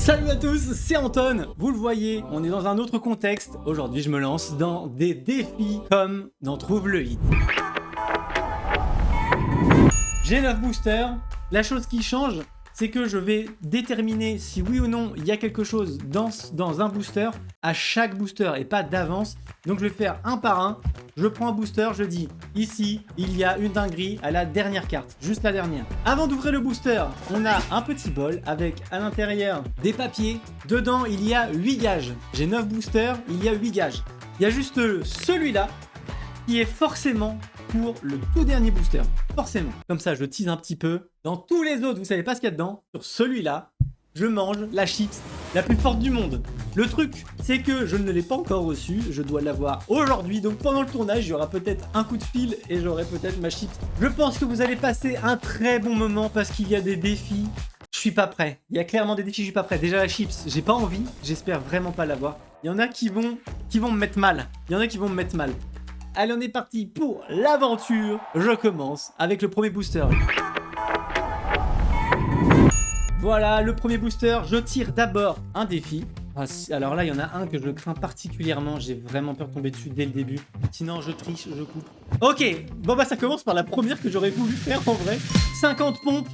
Salut à tous, c'est Anton. Vous le voyez, on est dans un autre contexte. Aujourd'hui, je me lance dans des défis comme dans Trouve le hit. J'ai 9 boosters. La chose qui change, c'est que je vais déterminer si oui ou non il y a quelque chose dans un booster à chaque booster et pas d'avance. Donc je vais faire un par un. Je prends un booster, je dis ici il y a une dinguerie à la dernière carte, juste la dernière. Avant d'ouvrir le booster, on a un petit bol avec à l'intérieur des papiers. Dedans il y a 8 gages. J'ai 9 boosters, il y a 8 gages. Il y a juste celui-là qui est forcément pour le tout dernier booster. Forcément. Comme ça, je tease un petit peu. Dans tous les autres, vous savez pas ce qu'il y a dedans. Sur celui-là, je mange la chips la plus forte du monde. Le truc, c'est que je ne l'ai pas encore reçu. Je dois l'avoir aujourd'hui. Donc pendant le tournage, il y aura peut-être un coup de fil et j'aurai peut-être ma chips. Je pense que vous allez passer un très bon moment parce qu'il y a des défis. Je suis pas prêt. Il y a clairement des défis, je suis pas prêt. Déjà la chips, j'ai pas envie. J'espère vraiment pas l'avoir. Il y en a qui vont me mettre mal. Il y en a qui vont me mettre mal. Allez, on est parti pour l'aventure. Je commence avec le premier booster. Voilà, le premier booster. Je tire d'abord un défi. Alors là, il y en a un que je crains particulièrement. J'ai vraiment peur de tomber dessus dès le début. Sinon, je triche, je coupe. Ok, bon bah ça commence par la première que j'aurais voulu faire en vrai. 50 pompes.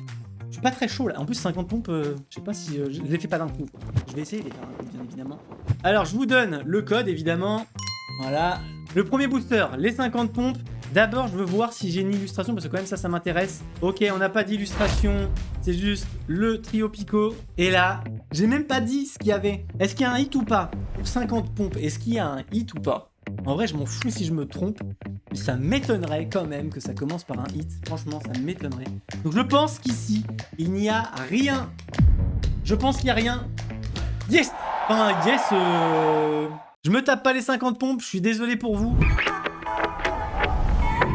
Je suis pas très chaud là. En plus, 50 pompes, je sais pas si je les fais pas d'un coup. Je vais essayer de les faire un coup, bien évidemment. Alors, je vous donne le code, évidemment. Voilà. Le premier booster, les 50 pompes. D'abord, je veux voir si j'ai une illustration parce que quand même ça m'intéresse. Ok, on n'a pas d'illustration. C'est juste le trio Pico. Et là, j'ai même pas dit ce qu'il y avait. Est-ce qu'il y a un hit ou pas? Pour 50 pompes, est-ce qu'il y a un hit ou pas? En vrai, je m'en fous si je me trompe. Mais ça m'étonnerait quand même que ça commence par un hit. Franchement, ça m'étonnerait. Donc je pense qu'ici, il n'y a rien. Je pense qu'il n'y a rien. Yes! Enfin, yes. Je me tape pas les 50 pompes, je suis désolé pour vous.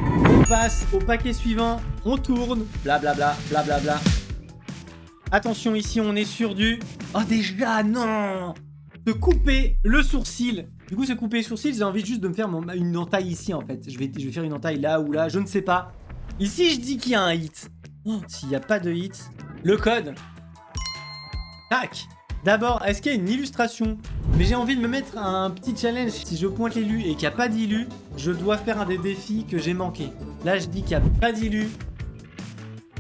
On passe au paquet suivant, on tourne, blablabla, blablabla. Attention, ici on est sur du... Oh déjà, non! De couper le sourcil. Du coup, ce couper le sourcil, j'ai envie juste de me faire une entaille ici en fait. Je vais faire une entaille là ou là, je ne sais pas. Ici, je dis qu'il y a un hit. Oh, s'il n'y a pas de hit, le code. Tac! D'abord, est-ce qu'il y a une illustration? Mais j'ai envie de me mettre un petit challenge. Si je pointe l'élu et qu'il n'y a pas d'illu, je dois faire un des défis que j'ai manqué. Là, je dis qu'il n'y a pas d'illu.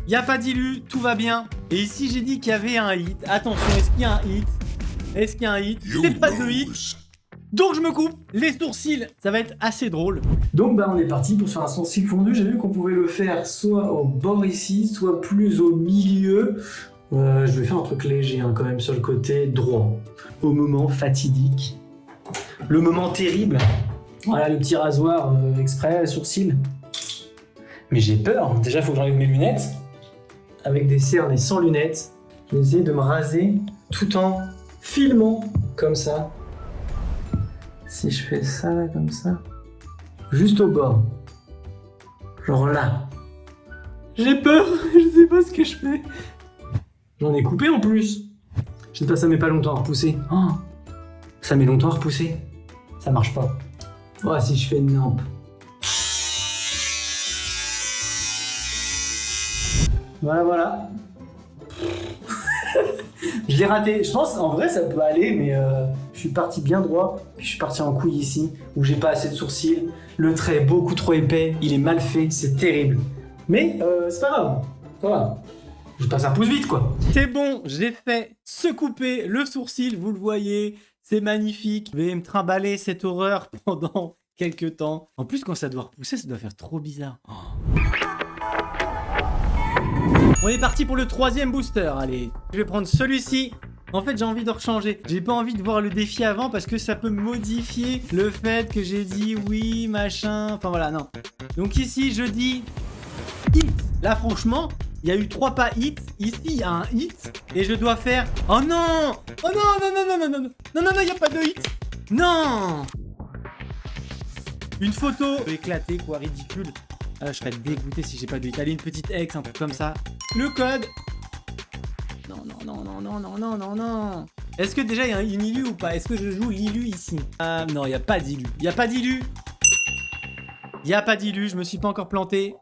Il n'y a pas d'illu, tout va bien. Et ici, j'ai dit qu'il y avait un hit. Attention, est-ce qu'il y a un hit? Est-ce qu'il y a un hit? C'est pas de hit. Donc, je me coupe les sourcils. Ça va être assez drôle. Donc, on est parti pour faire un sourcil fondu. J'ai vu qu'on pouvait le faire soit au bord ici, soit plus au milieu. Je vais faire un truc léger quand même sur le côté droit. Au moment fatidique. Le moment terrible. Voilà le petit rasoir exprès, sourcil. Mais j'ai peur. Déjà, il faut que j'enlève mes lunettes. Avec des cernes et sans lunettes. Je vais essayer de me raser tout en filmant comme ça. Si je fais ça là, comme ça. Juste au bord. Genre là. J'ai peur. Je sais pas ce que je fais. J'en ai coupé en plus. J'espère que ça met pas longtemps à repousser. Oh, ça met longtemps à repousser. Ça marche pas. Oh, si je fais une lampe. Voilà. Je l'ai raté. Je pense en vrai ça peut aller, mais je suis parti bien droit. Puis je suis parti en couille ici, où j'ai pas assez de sourcils. Le trait est beaucoup trop épais. Il est mal fait. C'est terrible. Mais c'est pas grave. Ça va. Je passe un pouce vite quoi. C'est bon, j'ai fait se couper le sourcil, vous le voyez, c'est magnifique. Je vais me trimballer cette horreur pendant quelques temps. En plus, quand ça doit repousser, ça doit faire trop bizarre. Oh. On est parti pour le troisième booster, allez. Je vais prendre celui-ci. En fait, j'ai envie de rechanger. J'ai pas envie de voir le défi avant parce que ça peut modifier le fait que j'ai dit oui, machin. Enfin voilà, non. Donc ici, je dis hit. Là, franchement... Il y a eu 3 pas hit, ici il y a un hit, et je dois faire... Oh non! Oh non, il n'y a pas de hit! Non! Une photo éclatée, quoi, ridicule. Je serais dégoûté si j'ai pas de hit. Allez, une petite X, un truc comme ça. Le code! Non. Est-ce que déjà il y a une illu ou pas? Est-ce que je joue l'illu ici? Non, il n'y a pas d'illu. Il n'y a pas d'illu, je me suis pas encore planté.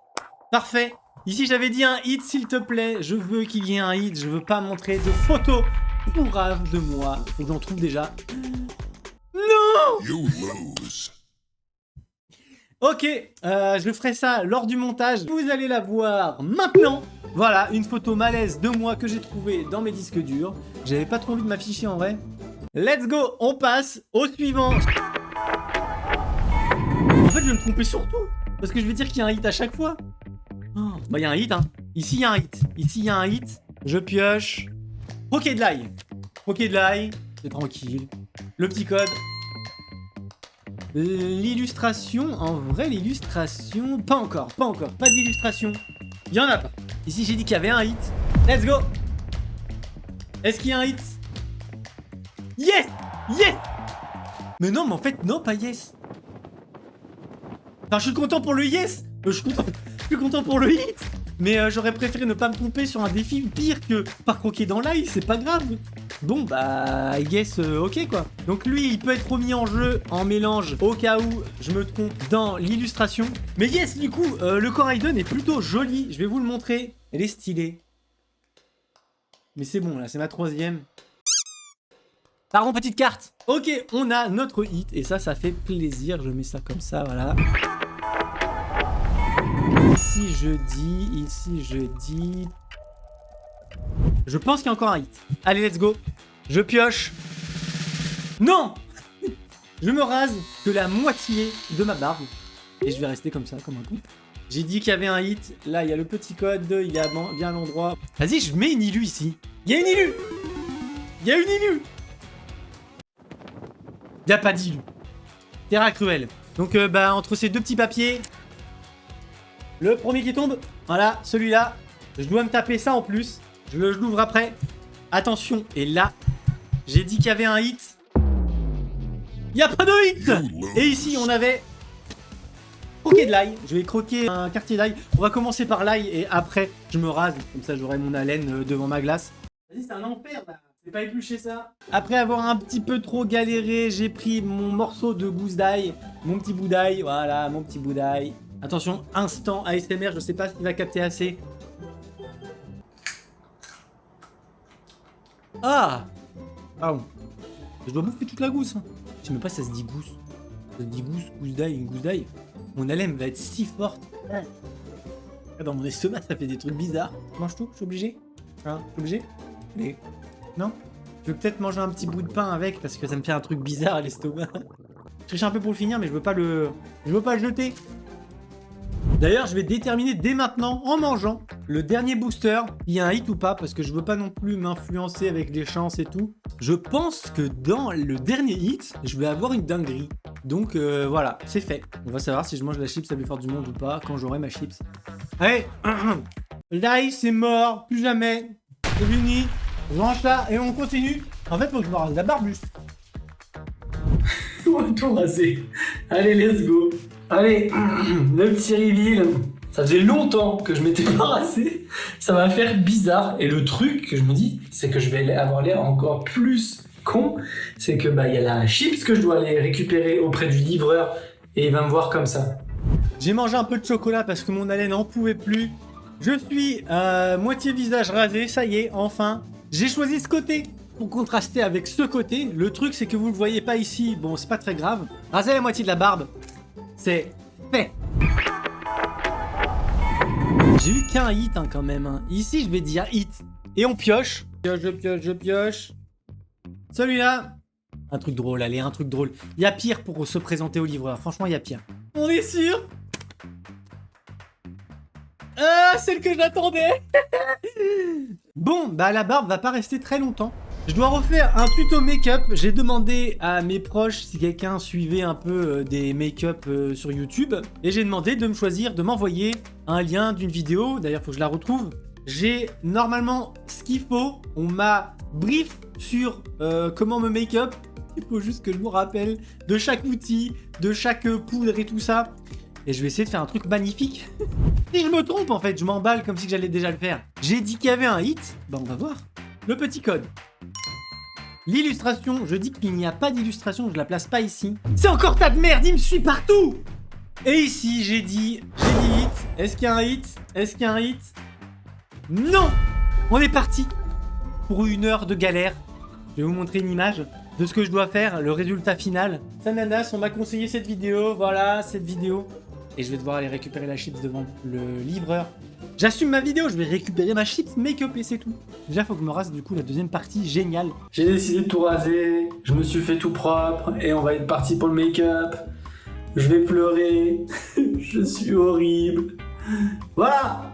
Parfait! Ici, j'avais dit un hit, s'il te plaît. Je veux qu'il y ait un hit. Je veux pas montrer de photos pourrave de moi. Faut que j'en trouve déjà. Non! You lose. Ok, je ferai ça lors du montage. Vous allez la voir maintenant. Voilà, une photo malaise de moi que j'ai trouvée dans mes disques durs. J'avais pas trop envie de m'afficher en vrai. Let's go, on passe au suivant. En fait, je vais me tromper sur tout. Parce que je vais dire qu'il y a un hit à chaque fois. Oh, bah, il y a un hit, hein. Ici, il y a un hit. Ici, il y a un hit. Je pioche. Croquet de l'ail. Croquet de l'ail. C'est tranquille. Le petit code. L'illustration, en vrai, l'illustration... Pas encore. Pas d'illustration. Il y en a pas. Ici, j'ai dit qu'il y avait un hit. Let's go. Est-ce qu'il y a un hit? Yes! Yes! Mais non, mais en fait, non, pas yes. Enfin, je suis content pour le yes. Je suis content pour le hit. Mais j'aurais préféré ne pas me tromper sur un défi pire que par croquer dans l'ail, c'est pas grave. Bon, bah, yes, ok quoi. Donc lui, il peut être remis en jeu en mélange au cas où je me trompe dans l'illustration. Mais yes, du coup, le Coraiden est plutôt joli. Je vais vous le montrer. Elle est stylée. Mais c'est bon, là, c'est ma troisième. Pardon, petite carte. Ok, on a notre hit. Et ça fait plaisir. Je mets ça comme ça, voilà. Ici, je dis... Je pense qu'il y a encore un hit. Allez, let's go. Je pioche. Non! Je me rase que la moitié de ma barbe. Et je vais rester comme ça, comme un couple. J'ai dit qu'il y avait un hit. Là, il y a le petit code. Il y a bien l'endroit. Vas-y, je mets une illu ici. Il y a une illu! Il y a une illu! Il n'y a pas d'illu. Terra cruelle. Donc, bah, entre ces deux petits papiers... Le premier qui tombe, voilà, celui-là. Je dois me taper ça en plus. Je l'ouvre après. Attention, et là, j'ai dit qu'il y avait un hit. Il n'y a pas de hit. Et ici, on avait... Croquer de l'ail. Je vais croquer un quartier d'ail. On va commencer par l'ail et après, je me rase. Comme ça, j'aurai mon haleine devant ma glace. Vas-y, c'est un enfer, là. C'est pas épluché, ça. Après avoir un petit peu trop galéré, j'ai pris mon morceau de gousse d'ail. Mon petit bout d'ail. Voilà, mon petit bout d'ail. Attention, instant ASMR, je sais pas s'il va capter assez. Ah! Pardon. Je dois bouffer toute la gousse. Hein. Je sais même pas si ça se dit gousse. Ça se dit gousse d'ail, une gousse d'ail. Mon haleine va être si forte. Dans mon estomac, ça fait des trucs bizarres. Je mange tout, je suis obligé. Hein, je suis obligé. Mais... Non? Je veux peut-être manger un petit bout de pain avec parce que ça me fait un truc bizarre à l'estomac. Je triche un peu pour le finir, mais je veux pas le jeter. D'ailleurs, je vais déterminer dès maintenant, en mangeant, le dernier booster, il y a un hit ou pas, parce que je veux pas non plus m'influencer avec les chances et tout. Je pense que dans le dernier hit, je vais avoir une dinguerie. Donc voilà, c'est fait. On va savoir si je mange la chips la plus forte du monde ou pas, quand j'aurai ma chips. Allez, l'ail c'est mort, plus jamais. C'est fini, je mange ça et on continue. En fait, faut que je me rase la barbe juste. On va tout raser. Allez, let's go. Allez, le petit reveal. Ça faisait longtemps que je m'étais pas rasé. Ça va faire bizarre. Et le truc que je me dis, c'est que je vais avoir l'air encore plus con. C'est que bah il y a la chips que je dois aller récupérer auprès du livreur. Et il va me voir comme ça. J'ai mangé un peu de chocolat parce que mon haleine n'en pouvait plus. Je suis moitié visage rasé, ça y est, enfin. J'ai choisi ce côté pour contraster avec ce côté. Le truc, c'est que vous le voyez pas ici. Bon, c'est pas très grave. Raser la moitié de la barbe. C'est fait. J'ai eu qu'un hit hein, quand même. Hein. Ici, je vais dire hit. Et on pioche. Je pioche. Celui-là. Un truc drôle, allez, un truc drôle. Il y a pire pour se présenter au livreur. Franchement, il y a pire. On est sûr? Ah, celle que j'attendais. Bon, bah la barbe va pas rester très longtemps. Je dois refaire un tuto make-up. J'ai demandé à mes proches si quelqu'un suivait un peu des make-up sur YouTube. Et j'ai demandé de me choisir, de m'envoyer un lien d'une vidéo. D'ailleurs, faut que je la retrouve. J'ai normalement ce qu'il faut. On m'a brief sur comment me make-up. Il faut juste que je me rappelle de chaque outil, de chaque poudre et tout ça. Et je vais essayer de faire un truc magnifique. Si je me trompe, en fait, je m'emballe comme si j'allais déjà le faire. J'ai dit qu'il y avait un hit. Bah, on va voir. Le petit code. L'illustration, je dis qu'il n'y a pas d'illustration, je la place pas ici. C'est encore tas de merde, il me suit partout. Et ici, j'ai dit hit. Est-ce qu'il y a un hit? Est-ce qu'il y a un hit? Non. On est parti pour une heure de galère. Je vais vous montrer une image de ce que je dois faire, le résultat final. Sananas, on m'a conseillé cette vidéo, voilà, cette vidéo. Et je vais devoir aller récupérer la chips devant le livreur. J'assume ma vidéo, je vais récupérer ma chips make-up et c'est tout. Déjà, faut que je me rase du coup la deuxième partie, génial. J'ai décidé de tout raser, je me suis fait tout propre et on va être parti pour le make-up. Je vais pleurer, je suis horrible. Voilà,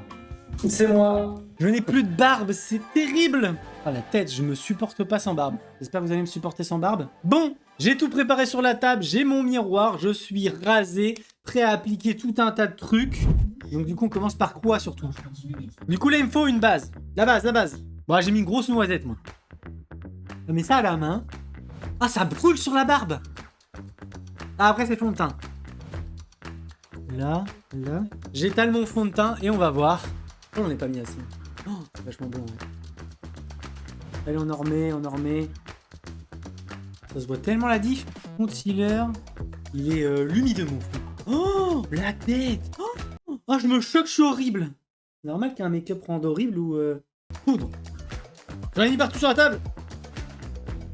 c'est moi. Je n'ai plus de barbe, c'est terrible. Ah la tête, je me supporte pas sans barbe. J'espère que vous allez me supporter sans barbe. Bon, j'ai tout préparé sur la table, j'ai mon miroir, je suis rasé, prêt à appliquer tout un tas de trucs. Donc du coup, on commence par quoi surtout? Du coup, là, il me faut une base. La base. Bon, j'ai mis une grosse noisette, moi. Je mets ça à la main. Ah, ça brûle sur la barbe. Ah, après, c'est fond de teint. Là. J'étale mon fond de teint et on va voir. Oh, on n'est pas mis assez. Oh, c'est vachement bon. Ouais. Allez, on en remet. Ça se voit tellement la diff. Concealer. Il est lumineux, mon frère. Oh, la tête. Oh, je me choque, je suis horrible. C'est normal qu'un make-up rende horrible ou poudre. J'en ai mis partout sur la table.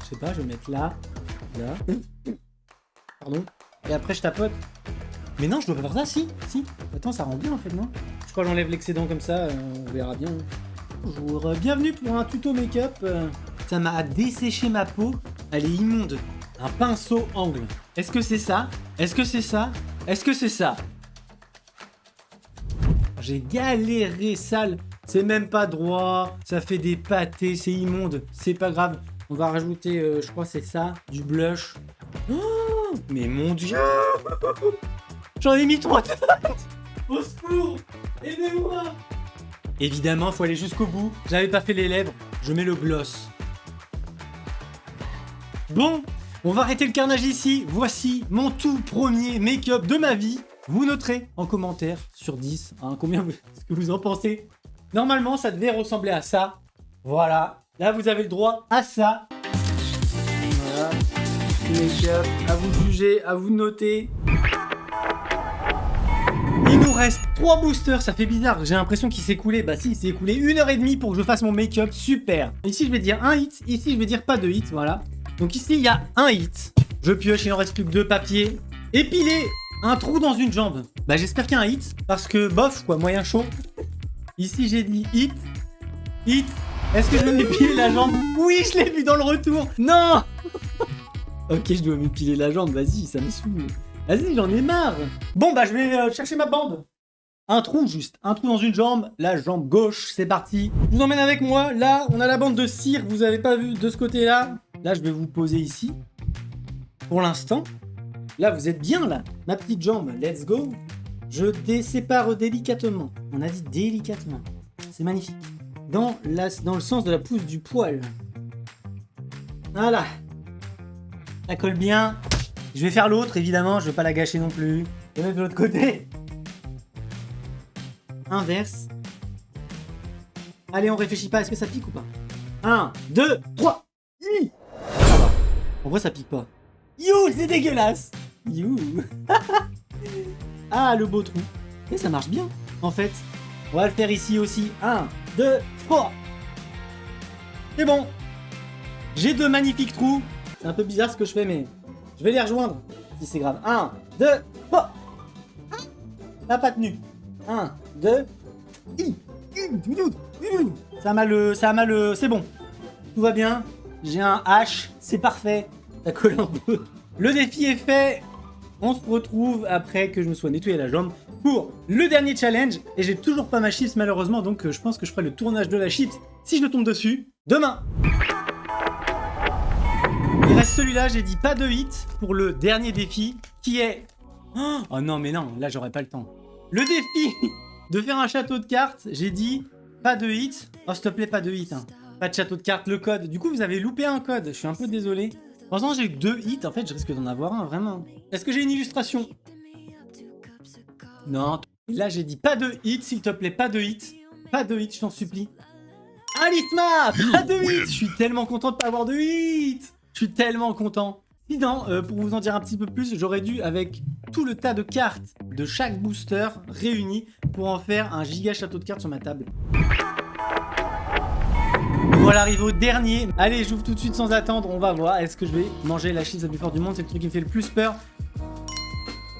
Je sais pas, je vais mettre là. Pardon. Et après, je tapote. Mais non, je dois pas faire ça, si. Attends, ça rend bien en fait, non? Je crois que j'enlève l'excédent comme ça, on verra bien. Bonjour, bienvenue pour un tuto make-up. Ça m'a desséché ma peau, elle est immonde. Un pinceau angle. Est-ce que c'est ça? J'ai galéré, sale. C'est même pas droit, ça fait des pâtés, c'est immonde. C'est pas grave. On va rajouter, je crois c'est ça, du blush. Oh, mais mon dieu! J'en ai mis 3 têtes. Au secours! Aidez-moi! Évidemment, faut aller jusqu'au bout. J'avais pas fait les lèvres, je mets le gloss. Bon, on va arrêter le carnage ici. Voici mon tout premier make-up de ma vie. Vous noterez en commentaire sur 10 hein, ce que vous en pensez. Normalement, ça devait ressembler à ça. Voilà. Là, vous avez le droit à ça. Voilà. Make-up, à vous de juger, à vous de noter. Il nous reste 3 boosters, ça fait bizarre, j'ai l'impression qu'il s'est écoulé. Bah si, il s'est écoulé 1h30 pour que je fasse mon make-up, super. Ici je vais dire un hit, ici je vais dire pas de hit, voilà. Donc ici il y a un hit. Je pioche, il en reste plus que 2 papiers. Épiler un trou dans une jambe. Bah j'espère qu'il y a un hit, parce que bof quoi, moyen chaud. Ici j'ai dit hit. Est-ce que je vais m'épiler la jambe? Oui, je l'ai vu dans le retour. Non. Ok, je dois m'épiler la jambe, vas-y, ça me saoule. Vas-y, j'en ai marre. Bon, bah, je vais chercher ma bande. Un trou, juste. Un trou dans une jambe. La jambe gauche, c'est parti. Je vous emmène avec moi. Là, on a la bande de cire. Vous avez pas vu de ce côté-là. Là, je vais vous poser ici. Pour l'instant. Là, vous êtes bien, là. Ma petite jambe, let's go. Je désépare délicatement. On a dit délicatement. C'est magnifique. Dans le sens de la pousse du poil. Voilà. Ça colle bien. Je vais faire l'autre, évidemment, je vais pas la gâcher non plus. Je vais mettre de l'autre côté. Inverse. Allez, on réfléchit pas, est-ce que ça pique ou pas? 1, 2, 3. Ça va. En vrai, ça pique pas. You, c'est dégueulasse. You. Ah, le beau trou. Mais ça marche bien, en fait. On va le faire ici aussi. 1, 2, 3. C'est bon. J'ai 2 magnifiques trous. C'est un peu bizarre ce que je fais, mais... je vais les rejoindre, si c'est grave. 1, 2, 3. Ça n'a pas tenu. 1, 2. Ça m'a le... C'est bon. Tout va bien. J'ai un H. C'est parfait. Ça colle un peu. Le défi est fait. On se retrouve après que je me sois nettoyé la jambe pour le dernier challenge. Et j'ai toujours pas ma chips malheureusement. Donc je pense que je ferai le tournage de la chips si je tombe dessus demain. Il reste celui-là, j'ai dit pas de hit pour le dernier défi qui est... Oh non mais non, là j'aurais pas le temps. Le défi de faire un château de cartes, j'ai dit pas de hit. Oh s'il te plaît, pas de hit. Hein. Pas de château de cartes, le code. Du coup vous avez loupé un code, je suis un peu désolé. Franchement j'ai eu 2 hits, en fait je risque d'en avoir un, vraiment. Est-ce que j'ai une illustration? Non. Là j'ai dit pas de hit, s'il te plaît, pas de hit. Pas de hit, je t'en supplie. Alisma, pas de hit. Je suis tellement content de pas avoir de hit. Je suis tellement content. Sinon, pour vous en dire un petit peu plus, j'aurais dû, avec tout le tas de cartes de chaque booster réunis, pour en faire un giga château de cartes sur ma table. Voilà, arrivé au dernier. Allez, j'ouvre tout de suite sans attendre. On va voir. Est-ce que je vais manger la chips la plus forte du monde? C'est le truc qui me fait le plus peur.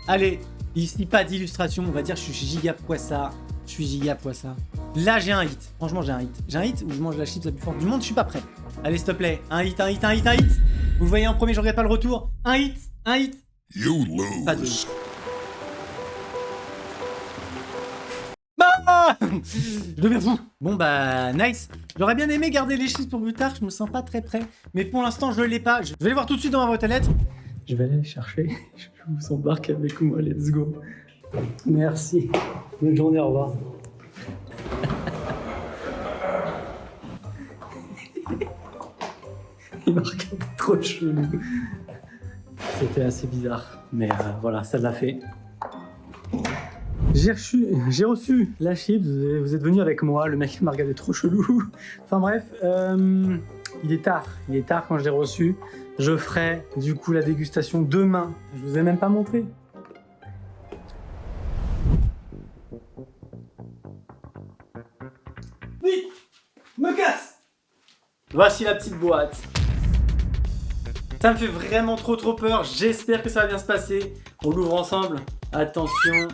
Allez, ici pas d'illustration. On va dire que je suis giga poissard. Je suis giga poissard. Là, j'ai un hit. Franchement, j'ai un hit. J'ai un hit où je mange la chips la plus forte du monde. Je suis pas prêt. Allez, s'il te plaît. Un hit, un hit, un hit, un hit. Vous voyez en premier, je regarde pas le retour. Un hit, un hit. You lose. Pas de... Bah je deviens fou. Bon bah nice. J'aurais bien aimé garder les chips pour plus tard, je me sens pas très prêt. Mais pour l'instant je l'ai pas. Je vais les voir tout de suite dans ma boîte à lettres. Je vais aller les chercher. Je vous embarque avec moi, let's go. Merci. Bonne journée, au revoir. Il m'a regardé trop chelou. C'était assez bizarre. Mais voilà, ça l'a fait. J'ai reçu la chips, vous êtes venu avec moi, le mec m'a regardé trop chelou. Enfin bref, il est tard quand je l'ai reçu. Je ferai du coup la dégustation demain. Je vous ai même pas montré. Vite, me casse. Voici la petite boîte. Ça me fait vraiment trop peur, j'espère que ça va bien se passer. On l'ouvre ensemble, attention.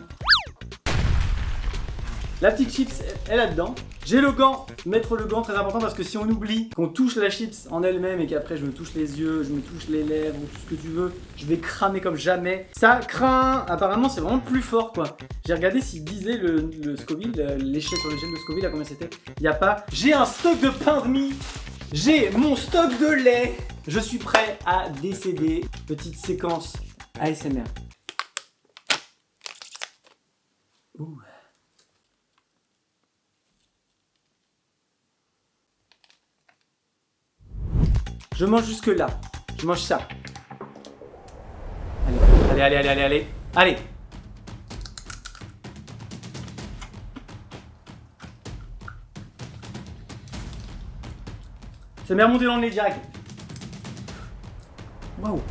La petite chips est là-dedans. J'ai le gant, mettre le gant très important parce que si on oublie qu'on touche la chips en elle-même et qu'après je me touche les yeux, je me touche les lèvres ou tout ce que tu veux, je vais cramer comme jamais. Ça craint, apparemment c'est vraiment plus fort quoi. J'ai regardé s'il disait le Scoville, l'échelle sur l'échelle de Scoville, à combien c'était. Il n'y a pas. J'ai un stock de pain de mie, j'ai mon stock de lait. Je suis prêt à décéder. Petite séquence ASMR. Ouh. Je mange jusque là. Je mange ça. Allez. Allez. Ça m'est remonté dans le nez direct. Waouh.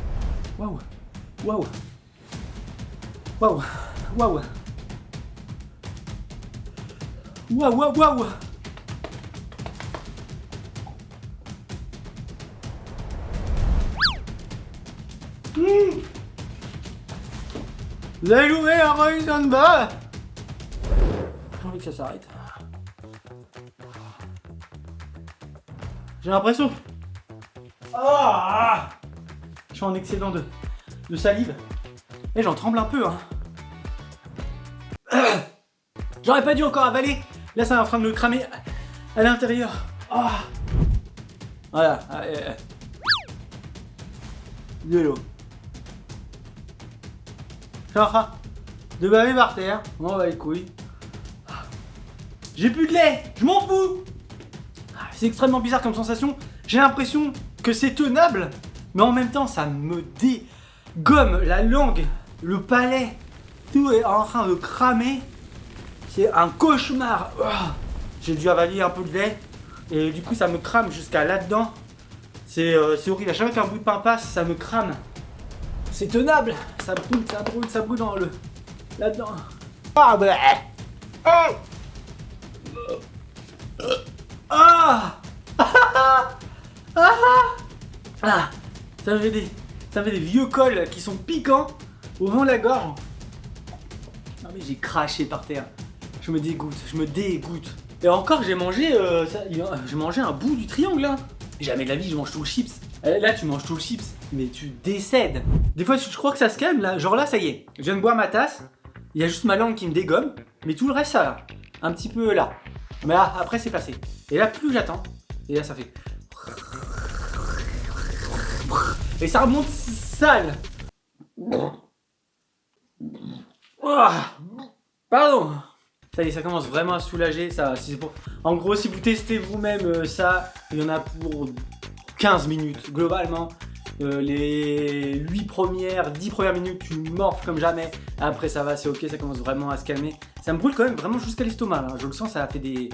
Vous avez loupé la réaction de bas. J'ai envie que ça s'arrête. J'ai l'impression. Je suis en excédent de salive. Et j'en tremble un peu. Hein. J'aurais pas dû encore avaler. Là, ça est en train de me cramer à l'intérieur. Voilà. De l'eau. Je suis en train de baver par terre. On va les couilles. J'ai plus de lait. Je m'en fous. C'est extrêmement bizarre comme sensation. J'ai l'impression que c'est tenable. Mais en même temps, ça me dégomme la langue, le palais. Tout est en train de cramer. C'est un cauchemar. J'ai dû avaler un peu de lait. Et du coup, ça me crame jusqu'à là-dedans. C'est horrible. À chaque fois qu'un bout de pain passe, ça me crame. C'est tenable. Ça brûle dans le... là-dedans. Ça me fait des vieux cols qui sont piquants au fond de la gorge. Non mais j'ai craché par terre. Je me dégoûte. Et encore j'ai mangé un bout du triangle là. Jamais de la vie je mange tout le chips. Là tu manges tout le chips, mais tu décèdes. Des fois je crois que ça se calme là. Genre là ça y est, je viens de boire ma tasse. Il y a juste ma langue qui me dégomme. Mais tout le reste ça va. Un petit peu là. Mais là, après c'est passé. Et là plus j'attends. Et là ça fait... Et ça remonte sale. Pardon. Ça y est, ça commence vraiment à soulager. Ça, si c'est pour... En gros, si vous testez vous-même ça, il y en a pour 15 minutes. Globalement, les 10 premières minutes, tu morfles comme jamais. Après, ça va, c'est ok, ça commence vraiment à se calmer. Ça me brûle quand même vraiment jusqu'à l'estomac. Je le sens, ça a fait des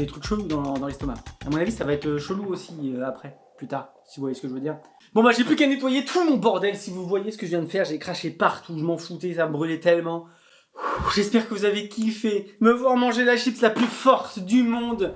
trucs chelous dans l'estomac. À mon avis, ça va être chelou aussi après, plus tard, si vous voyez ce que je veux dire. Bon bah j'ai plus qu'à nettoyer tout mon bordel, si vous voyez ce que je viens de faire, j'ai craché partout, je m'en foutais, ça me brûlait tellement. J'espère que vous avez kiffé me voir manger la chips la plus forte du monde.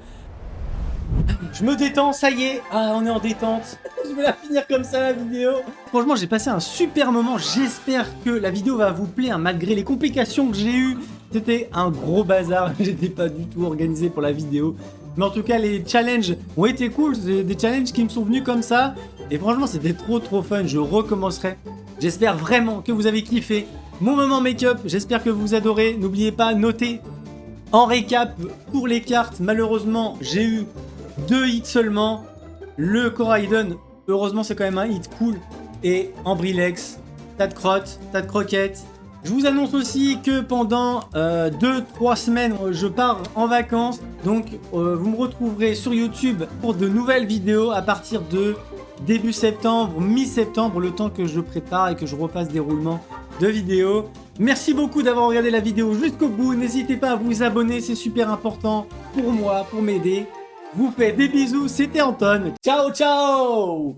Je Je me détends, ça y est. Ah, on est en détente. Je vais la finir comme ça, la vidéo. Franchement, j'ai passé un super moment. J'espère que la vidéo va vous plaire, malgré les complications que j'ai eues. C'était un gros bazar. J'étais pas du tout organisé pour la vidéo. Mais en tout cas, les challenges ont été cool. C'est des challenges qui me sont venus comme ça. Et franchement, c'était trop fun. Je recommencerai. J'espère vraiment que vous avez kiffé mon moment make-up. J'espère que vous adorez. N'oubliez pas, notez. En récap, pour les cartes, malheureusement, j'ai eu 2 hits seulement. Le Coraidon, heureusement, c'est quand même un hit cool. Et Ambrilex, tas de crottes, tas de croquettes. Je vous annonce aussi que pendant 2-3 semaines, je pars en vacances. Donc, vous me retrouverez sur YouTube pour de nouvelles vidéos à partir de début septembre, mi-septembre, le temps que je prépare et que je refasse des roulements de vidéos. Merci beaucoup d'avoir regardé la vidéo jusqu'au bout. N'hésitez pas à vous abonner, c'est super important pour moi, pour m'aider. Je vous fais des bisous, c'était Anton. Ciao, ciao!